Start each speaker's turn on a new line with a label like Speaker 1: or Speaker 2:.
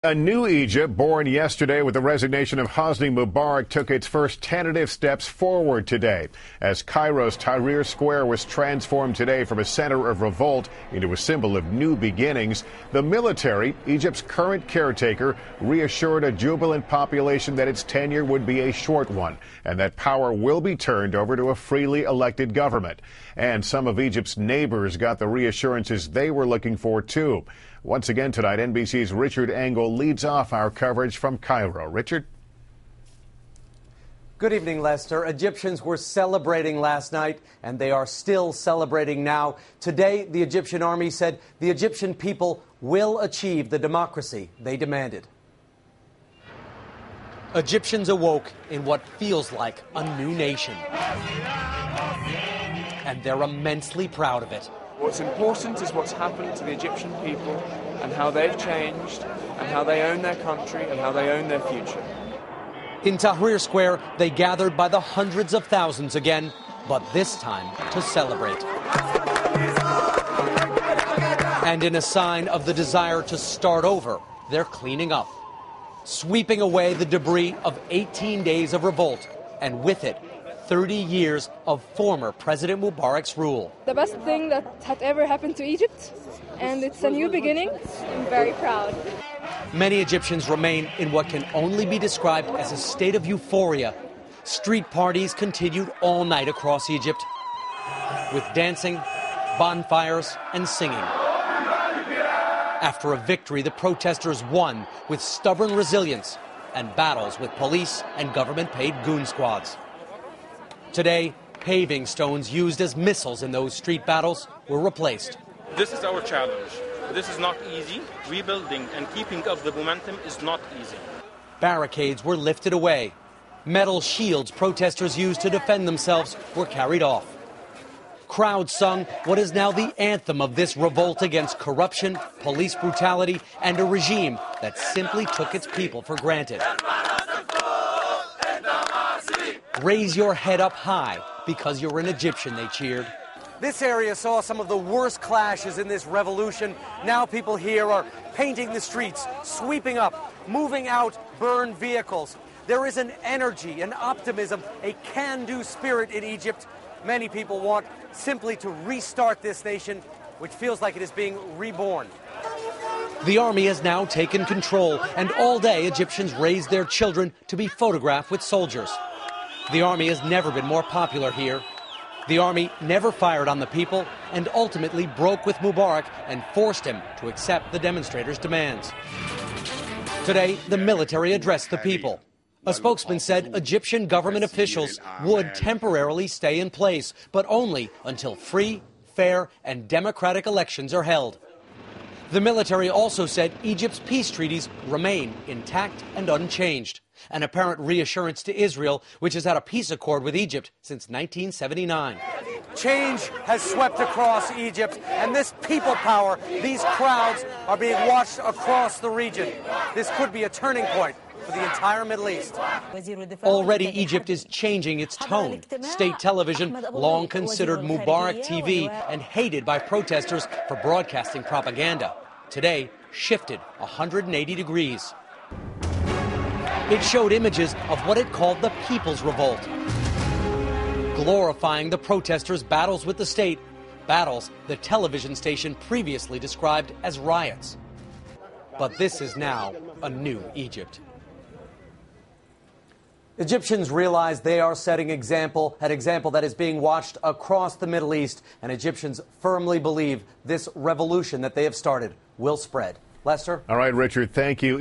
Speaker 1: A new Egypt, born yesterday with the resignation of Hosni Mubarak, took its first tentative steps forward today, as Cairo's Tahrir Square was transformed today from a center of revolt into a symbol of new beginnings. The military, Egypt's current caretaker, reassured a jubilant population that its tenure would be a short one and that power will be turned over to a freely elected government. And some of Egypt's neighbors got the reassurances they were looking for, too. Once again tonight, NBC's Richard Engel leads off our coverage from Cairo. Richard?
Speaker 2: Good evening, Lester. Egyptians were celebrating last night, and they are still celebrating now. Today, the Egyptian army said the Egyptian people will achieve the democracy they demanded. Egyptians awoke in what feels like a new nation. And they're immensely proud of it.
Speaker 3: What's important is what's happened to the Egyptian people and how they've changed and how they own their country and how they own their future.
Speaker 2: In Tahrir Square, they gathered by the hundreds of thousands again, but this time to celebrate. And in a sign of the desire to start over, they're cleaning up, sweeping away the debris of 18 days of revolt, and with it, 30 years of former President Mubarak's rule.
Speaker 4: The best thing that had ever happened to Egypt, and it's a new beginning. I'm very proud.
Speaker 2: Many Egyptians remain in what can only be described as a state of euphoria. Street parties continued all night across Egypt, with dancing, bonfires, and singing. After a victory, the protesters won with stubborn resilience and battles with police and government-paid goon squads. Today, paving stones used as missiles in those street battles were replaced.
Speaker 5: This is our challenge. This is not easy. Rebuilding and keeping up the momentum is not easy.
Speaker 2: Barricades were lifted away. Metal shields protesters used to defend themselves were carried off. Crowds sung what is now the anthem of this revolt against corruption, police brutality, and a regime that simply took its people for granted. Raise your head up high because you're an Egyptian, they cheered. This area saw some of the worst clashes in this revolution. Now people here are painting the streets, sweeping up, moving out burned vehicles. There is an energy, an optimism, a can-do spirit in Egypt. Many people want simply to restart this nation, which feels like it is being reborn. The army has now taken control, and all day Egyptians raised their children to be photographed with soldiers. The army has never been more popular here. The army never fired on the people and ultimately broke with Mubarak and forced him to accept the demonstrators' demands. Today, the military addressed the people. A spokesman said Egyptian government officials would temporarily stay in place, but only until free, fair, and democratic elections are held. The military also said Egypt's peace treaties remain intact and unchanged, an apparent reassurance to Israel, which has had a peace accord with Egypt since 1979. Change has swept across Egypt, and this people power, these crowds, are being watched across the region. This could be a turning point for the entire Middle East. Already, Egypt is changing its tone. State television, long considered Mubarak TV and hated by protesters for broadcasting propaganda, today shifted 180 degrees. It showed images of what it called the People's Revolt, glorifying the protesters' battles with the state, battles the television station previously described as riots. But this is now a new Egypt. Egyptians realize they are setting an example that is being watched across the Middle East, and Egyptians firmly believe this revolution that they have started will spread. Lester?
Speaker 1: All right, Richard, thank you.